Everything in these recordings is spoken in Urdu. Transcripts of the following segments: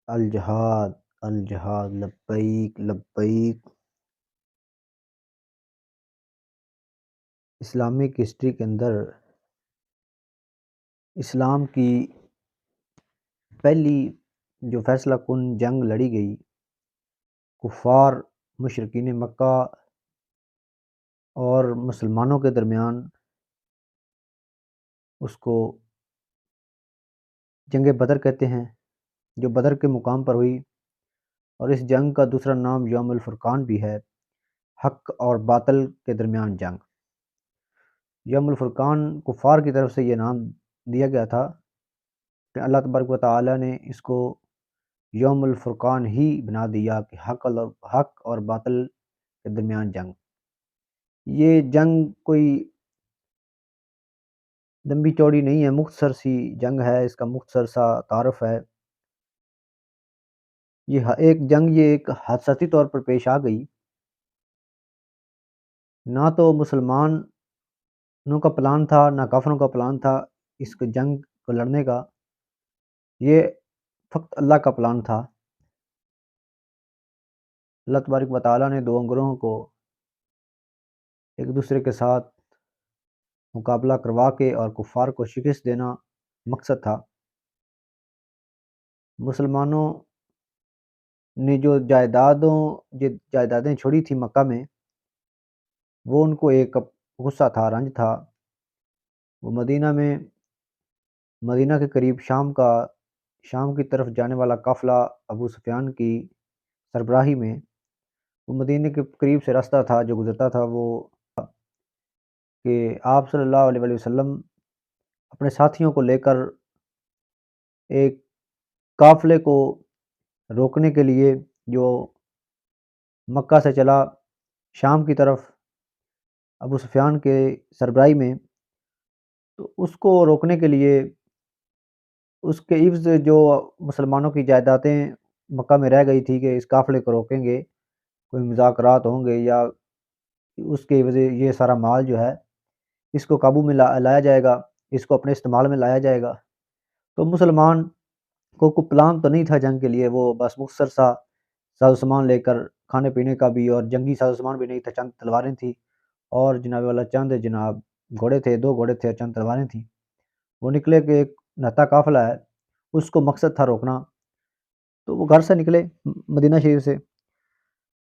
الجہاد الجہاد لبیک لبیک۔ اسلامک ہسٹری کے اندر اسلام کی پہلی جو فیصلہ کن جنگ لڑی گئی کفار مشرکین مکہ اور مسلمانوں کے درمیان، اس کو جنگ بدر کہتے ہیں، جو بدر کے مقام پر ہوئی، اور اس جنگ کا دوسرا نام یوم الفرقان بھی ہے، حق اور باطل کے درمیان جنگ۔ یوم الفرقان کفار کی طرف سے یہ نام دیا گیا تھا کہ اللہ تبارک و تعالیٰ نے اس کو یوم الفرقان ہی بنا دیا کہ حق اور باطل کے درمیان جنگ۔ یہ جنگ کوئی لمبی چوڑی نہیں ہے، مختصر سی جنگ ہے، اس کا مختصر سا تعارف ہے۔ یہ ایک حادثاتی طور پر پیش آ گئی، نہ تو مسلمانوں کا پلان تھا نہ کافروں کا پلان تھا اس جنگ کو لڑنے کا، یہ فقط اللہ کا پلان تھا۔ اللہ تبارک و تعالیٰ نے دو گروہوں کو ایک دوسرے کے ساتھ مقابلہ کروا کے اور کفار کو شکست دینا مقصد تھا۔ مسلمانوں نے جو جائیدادیں چھوڑی تھی مکہ میں، وہ ان کو ایک غصہ تھا، رنج تھا۔ وہ مدینہ کے قریب شام کی طرف جانے والا قافلہ ابو سفیان کی سربراہی میں، وہ مدینہ کے قریب سے راستہ تھا جو گزرتا تھا، وہ کہ آپ صلی اللہ علیہ وسلم اپنے ساتھیوں کو لے کر ایک قافلے کو روکنے کے لیے جو مکہ سے چلا شام کی طرف ابو سفیان کے سربراہی میں، تو اس کو روکنے کے لیے اس کے عوض جو مسلمانوں کی جائیدادیں مکہ میں رہ گئی تھی کہ اس قافلے کو روکیں گے، کوئی مذاکرات ہوں گے یا اس کے عوض یہ سارا مال جو ہے اس کو قابو میں لایا جائے گا، اس کو اپنے استعمال میں لایا جائے گا۔ تو مسلمان کو کوئی پلان تو نہیں تھا جنگ کے لیے، وہ بس مختصر سا ساز و سامان لے کر، کھانے پینے کا بھی اور جنگی ساز و سامان بھی نہیں تھا، چند تلواریں تھیں اور جناب والا جناب گھوڑے تھے، 2 گھوڑے تھے اور چند تلواریں تھیں۔ وہ نکلے کہ ایک نہتا قافلہ ہے، اس کو مقصد تھا روکنا۔ تو وہ گھر سے نکلے مدینہ شریف سے،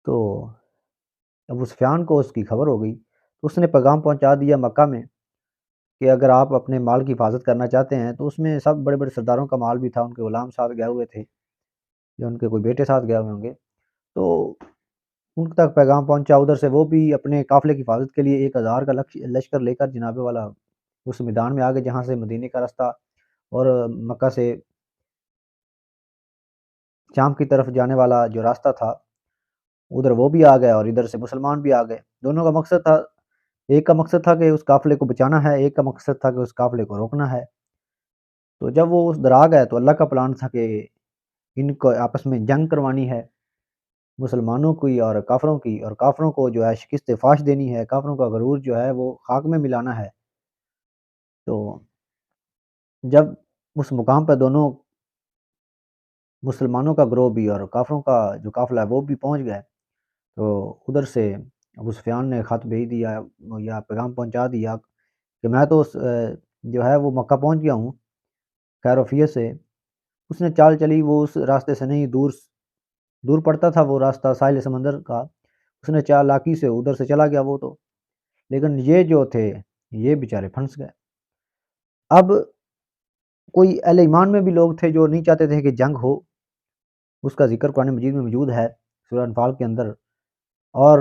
تو ابو سفیان کو اس کی خبر ہو گئی، اس نے پیغام پہنچا دیا مکہ میں کہ اگر آپ اپنے مال کی حفاظت کرنا چاہتے ہیں، تو اس میں سب بڑے بڑے سرداروں کا مال بھی تھا، ان کے غلام ساتھ گئے ہوئے تھے یا ان کے کوئی بیٹے ساتھ گئے ہوئے ہوں گے، تو ان تک پیغام پہنچا ادھر سے، وہ بھی اپنے قافلے کی حفاظت کے لیے 1000 کا لشکر لے کر جناب والا اس میدان میں آ گئے جہاں سے مدینے کا راستہ اور مکہ سے شام کی طرف جانے والا جو راستہ تھا ادھر وہ بھی آ گئے اور ادھر سے مسلمان بھی آ گئے۔ دونوں کا مقصد تھا، ایک کا مقصد تھا کہ اس قافلے کو بچانا ہے، ایک کا مقصد تھا کہ اس قافلے کو روکنا ہے۔ تو جب وہ اس در آ گئے تو اللہ کا پلان تھا کہ ان کو آپس میں جنگ کروانی ہے، مسلمانوں کی اور کافروں کو جو ہے شکست فاش دینی ہے، کافروں کا غرور جو ہے وہ خاک میں ملانا ہے۔ تو جب اس مقام پہ دونوں مسلمانوں کا گروہ بھی اور کافروں کا جو قافلہ ہے وہ بھی پہنچ گئے، تو ادھر سے ابو سفیان نے خط بھیج دیا یا پیغام پہنچا دیا کہ میں تو جو ہے وہ مکہ پہنچ گیا ہوں خیر وفیت سے۔ اس نے چال چلی، وہ اس راستے سے نہیں، دور پڑتا تھا وہ راستہ ساحل سمندر کا، اس نے چالاکی سے ادھر سے چلا گیا وہ تو، لیکن یہ جو تھے یہ بیچارے پھنس گئے۔ اب کوئی اہل ایمان میں بھی لوگ تھے جو نہیں چاہتے تھے کہ جنگ ہو، اس کا ذکر قرآن مجید میں موجود ہے سورہ انفال کے اندر، اور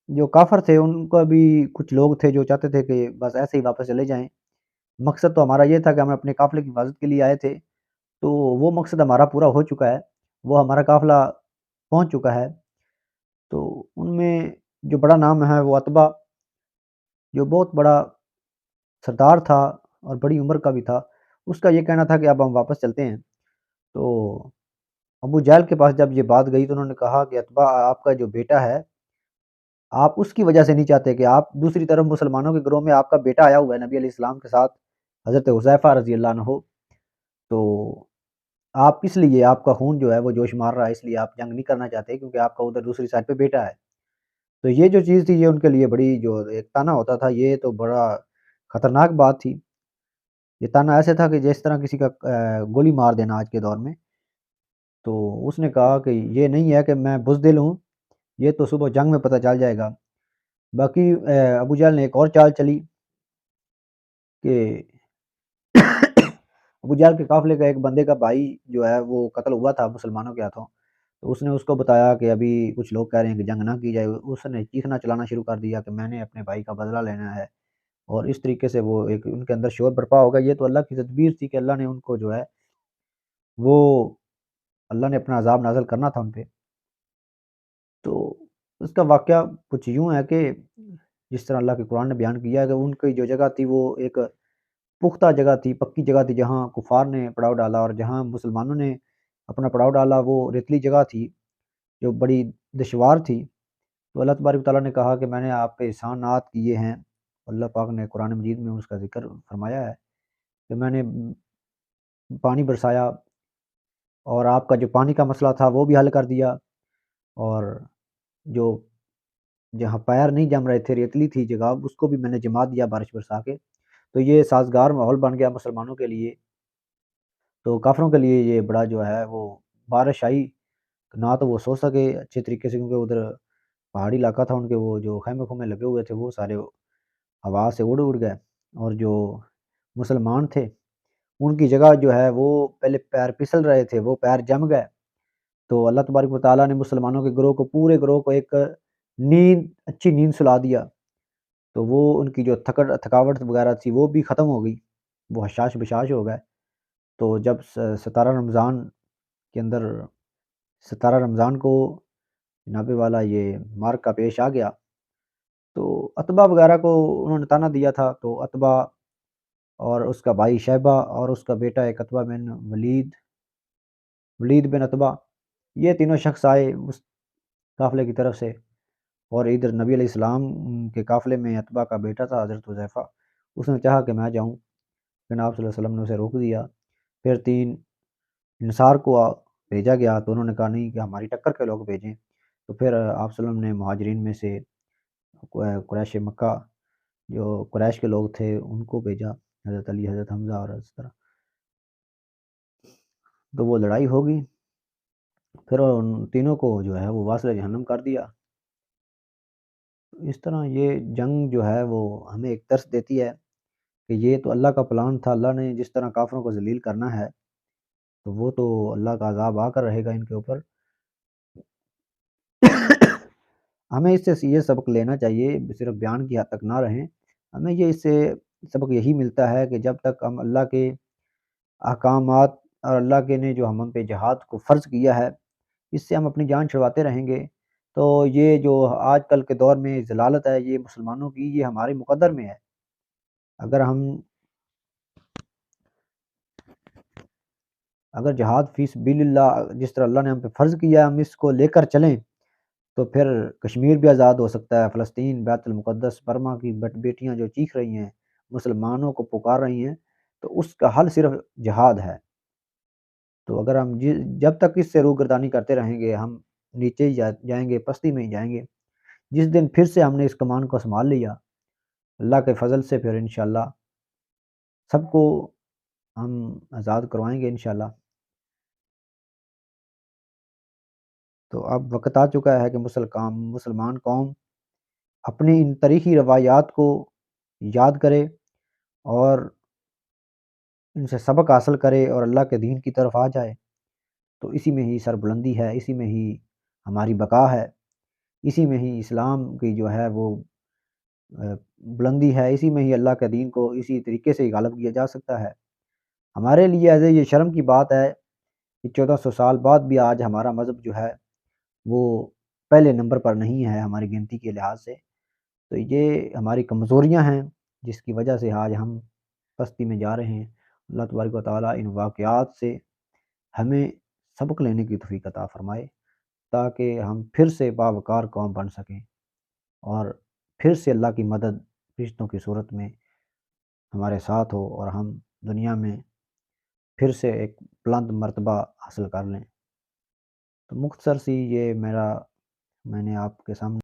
جو کافر تھے ان کا بھی کچھ لوگ تھے جو چاہتے تھے کہ بس ایسے ہی واپس چلے جائیں، مقصد تو ہمارا یہ تھا کہ ہم اپنے قافلے کی حفاظت کے لیے آئے تھے، تو وہ مقصد ہمارا پورا ہو چکا ہے، وہ ہمارا قافلہ پہنچ چکا ہے۔ تو ان میں جو بڑا نام ہے وہ عتبہ، جو بہت بڑا سردار تھا اور بڑی عمر کا بھی تھا، اس کا یہ کہنا تھا کہ اب ہم واپس چلتے ہیں۔ تو ابو جہل کے پاس جب یہ بات گئی تو انہوں نے کہا کہ عتبہ آپ کا جو بیٹا ہے، آپ اس کی وجہ سے نہیں چاہتے کہ آپ دوسری طرف مسلمانوں کے گروہ میں آپ کا بیٹا آیا ہوا ہے نبی علیہ السلام کے ساتھ، حضرت حذیفہ رضی اللہ عنہ، تو آپ اس لیے آپ کا خون جو ہے وہ جوش مار رہا ہے، اس لیے آپ جنگ نہیں کرنا چاہتے کیونکہ آپ کا ادھر دوسری سائڈ پہ بیٹا ہے۔ تو یہ جو چیز تھی یہ ان کے لیے بڑی جو ایک طعنہ ہوتا تھا، یہ تو بڑا خطرناک بات تھی۔ یہ طعنہ ایسے تھا کہ جس طرح کسی کا گولی مار دینا آج کے دور میں۔ تو اس نے کہا کہ یہ نہیں ہے کہ میں بزدل ہوں، یہ تو صبح جنگ میں پتہ چل جائے گا۔ باقی ابو جہل نے ایک اور چال چلی کہ ابو جہل کے قافلے کا ایک بندے کا بھائی جو ہے وہ قتل ہوا تھا مسلمانوں کے ہاتھوں، تو اس نے اس کو بتایا کہ ابھی کچھ لوگ کہہ رہے ہیں کہ جنگ نہ کی جائے، اس نے چیخنا چلانا شروع کر دیا کہ میں نے اپنے بھائی کا بدلہ لینا ہے، اور اس طریقے سے وہ ایک ان کے اندر شعور برپا ہوگا۔ یہ تو اللہ کی تدبیر تھی کہ اللہ نے ان کو جو ہے وہ اللہ نے اپنا عذاب نازل کرنا تھا ان پہ۔ تو اس کا واقعہ کچھ یوں ہے کہ جس طرح اللہ کے قرآن نے بیان کیا ہے کہ ان کی جو جگہ تھی وہ ایک پختہ جگہ تھی، پکی جگہ تھی، جہاں کفار نے پڑاؤ ڈالا، اور جہاں مسلمانوں نے اپنا پڑاؤ ڈالا وہ ریتلی جگہ تھی جو بڑی دشوار تھی۔ تو اللہ تبارک و تعالیٰ نے کہا کہ میں نے آپ پہ احسانات کیے ہیں۔ اللہ پاک نے قرآن مجید میں اس کا ذکر فرمایا ہے کہ میں نے پانی برسایا، اور آپ کا جو پانی کا مسئلہ تھا وہ بھی حل کر دیا، اور جو جہاں پیر نہیں جم رہے تھے، ریتلی تھی جگہ، اس کو بھی میں نے جما دیا بارش برسا کے۔ تو یہ سازگار ماحول بن گیا مسلمانوں کے لیے۔ تو کافروں کے لیے یہ بڑا جو ہے وہ بارش آئی، نہ تو وہ سو سکے اچھے طریقے سے کیونکہ ادھر پہاڑی علاقہ تھا، ان کے وہ جو خیمے خیمے لگے ہوئے تھے وہ سارے ہوا سے اڑ گئے، اور جو مسلمان تھے ان کی جگہ جو ہے وہ پہلے پیر پھسل رہے تھے وہ پیر جم گئے۔ تو اللہ تبارک و تعالیٰ نے مسلمانوں کے گروہ کو پورے گروہ کو ایک نیند اچھی نیند سلا دیا، تو وہ ان کی جو تھکاوٹ وغیرہ تھی وہ بھی ختم ہو گئی، وہ حشاش بشاش ہو گئے۔ تو جب 17 رمضان کے اندر 17 رمضان کو جناب والا یہ معرکہ پیش آ گیا، تو عتبہ وغیرہ کو انہوں نے طعنہ دیا تھا، تو عتبہ اور اس کا بھائی شیبہ اور اس کا بیٹا ایک عتبہ بن ولید بن عتبہ، یہ تینوں شخص آئے اس قافلے کی طرف سے، اور ادھر نبی علیہ السلام کے قافلے میں عتبہ کا بیٹا تھا حضرت حذیفہ، اس نے چاہا کہ میں جاؤں، لیکن آپ صلی اللہ علیہ وسلم نے اسے روک دیا۔ پھر 3 انصار کو بھیجا گیا، تو انہوں نے کہا نہیں کہ ہماری ٹکر کے لوگ بھیجیں، تو پھر آپ صلی اللہ علیہ وسلم نے مہاجرین میں سے قریش مکہ جو قریش کے لوگ تھے ان کو بھیجا، حضرت علی، حضرت حمزہ اور اس طرح، تو وہ لڑائی ہوگی، پھر ان تینوں کو جو ہے وہ واصل جہنم کر دیا۔ اس طرح یہ جنگ جو ہے وہ ہمیں ایک درس دیتی ہے کہ یہ تو اللہ کا پلان تھا، اللہ نے جس طرح کافروں کو ذلیل کرنا ہے تو وہ تو اللہ کا عذاب آ کر رہے گا ان کے اوپر۔ ہمیں اس سے یہ سبق لینا چاہیے، صرف بیان کی حد تک نہ رہیں، ہمیں یہ اس سے سبق یہی ملتا ہے کہ جب تک ہم اللہ کے احکامات اور اللہ کے نے جو ہم پہ جہاد کو فرض کیا ہے اس سے ہم اپنی جان چھڑواتے رہیں گے، تو یہ جو آج کل کے دور میں ضلالت ہے یہ مسلمانوں کی، یہ ہمارے مقدر میں ہے۔ اگر جہاد فی سبیل اللہ جس طرح اللہ نے ہم پہ فرض کیا ہے ہم اس کو لے کر چلیں تو پھر کشمیر بھی آزاد ہو سکتا ہے، فلسطین، بیت المقدس، برما کی بیٹیاں جو چیخ رہی ہیں مسلمانوں کو پکار رہی ہیں، تو اس کا حل صرف جہاد ہے۔ تو اگر ہم جب تک اس سے روگردانی کرتے رہیں گے ہم نیچے ہی جائیں گے، پستی میں ہی جائیں گے۔ جس دن پھر سے ہم نے اس کمان کو سنبھال لیا اللہ کے فضل سے، پھر انشاءاللہ سب کو ہم آزاد کروائیں گے انشاءاللہ۔ تو اب وقت آ چکا ہے کہ مسلمان قوم اپنی ان تاریخی روایات کو یاد کرے اور ان سے سبق حاصل کرے اور اللہ کے دین کی طرف آ جائے، تو اسی میں ہی سربلندی ہے، اسی میں ہی ہماری بقا ہے، اسی میں ہی اسلام کی جو ہے وہ بلندی ہے، اسی میں ہی اللہ کے دین کو اسی طریقے سے غالب کیا جا سکتا ہے۔ ہمارے لیے ایسے یہ شرم کی بات ہے کہ 1400 سال بعد بھی آج ہمارا مذہب جو ہے وہ پہلے نمبر پر نہیں ہے ہماری گنتی کے لحاظ سے، تو یہ ہماری کمزوریاں ہیں جس کی وجہ سے آج ہم پستی میں جا رہے ہیں۔ اللہ تبارک و تعالیٰ ان واقعات سے ہمیں سبق لینے کی توفیق عطا فرمائے تاکہ ہم پھر سے باوقار قوم بن سکیں، اور پھر سے اللہ کی مدد فرشتوں کی صورت میں ہمارے ساتھ ہو، اور ہم دنیا میں پھر سے ایک بلند مرتبہ حاصل کر لیں۔ تو مختصر سی یہ میں نے آپ کے سامنے